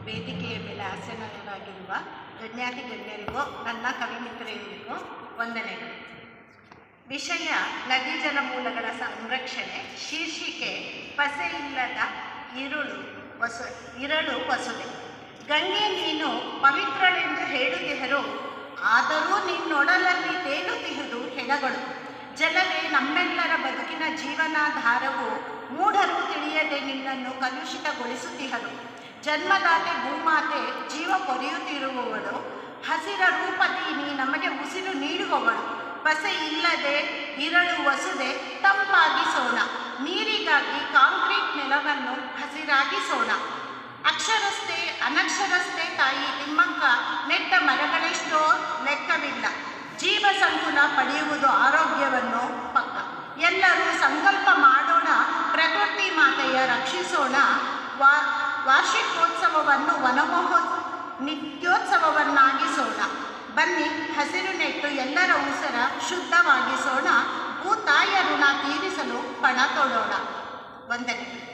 ವೇದಿಕೆಯ ಮೇಲೆ ಆಸೀನರಾಗಿರುವ ಗಣ್ಯಾತಿ ಗಣ್ಯರಿಗೂ ನನ್ನ ಕವಿಮಿತ್ರರಿಗೂ ವಂದನೆಗಳು. ವಿಷಯ ನದಿ ಜಲಮೂಲಗಳ ಸಂರಕ್ಷಣೆ. ಶೀರ್ಷಿಕೆ ಪಸೆಯಿಲ್ಲದ ಇರಳು ವಸುದೆ. ಗಂಗೆ ನೀನು ಪವಿತ್ರಳೆಂದು ಹೇಳುತ್ತಿಹರು, ಆದರೂ ನಿನ್ನೊಡಲಲ್ಲಿ ತೇಲುತ್ತಿಹುದು ಹೆಣಗಳು. ಜಲವೇ ನಮ್ಮೆಲ್ಲರ ಬದುಕಿನ ಜೀವನಾಧಾರವು, ಮೂಢರು ತಿಳಿಯದೆ ನಿನ್ನನ್ನು ಕಲುಷಿತಗೊಳಿಸುತ್ತಿಹರು. ಜನ್ಮದಾತೆ ಭೂಮಾತೆ ಜೀವ ಪೊರೆಯುತ್ತಿರುವವಳು, ಹಸಿರ ರೂಪದಿ ನೀ ನಮಗೆ ಉಸಿರು ನೀಡುವವಳು. ಪಸೆ ಇಲ್ಲದೆ ಇರಳು ವಸುದೆ ತಂಪಾಗಿಸೋಣ, ನೀರಿಗಾಗಿ ಕಾಂಕ್ರೀಟ್ ನೆಲವನ್ನು ಹಸಿರಾಗಿಸೋಣ. ಅಕ್ಷರಸ್ಥೆ ಅನಕ್ಷರಸ್ಥೆ ತಾಯಿ ತಿಮ್ಮಕ್ಕ ನೆಟ್ಟ ಮರಗಳೆಷ್ಟೋ ಲೆಕ್ಕವಿಲ್ಲ. ಜೀವ ಸಂಕುಲ ಪಡೆಯುವುದು ಆರೋಗ್ಯವನ್ನು ಪಕ್ಕ. ಎಲ್ಲರೂ ಸಂಕಲ್ಪ ಮಾಡೋಣ, ಪ್ರಕೃತಿ ಮಾತೆಯ ರಕ್ಷಿಸೋಣ. ವಾರ್ಷಿಕೋತ್ಸವವನ್ನು ನಿತ್ಯೋತ್ಸವವನ್ನಾಗಿಸೋಣ. ಬನ್ನಿ ಹಸಿರು ನೆಟ್ಟು ಎಲ್ಲರ ಉಸಿರ ಶುದ್ಧವಾಗಿಸೋಣ. ಭೂತಾಯ ಋಣ ತೀರಿಸಲು ಪಣ ತೊಡೋಣ. ವಂದನೆ.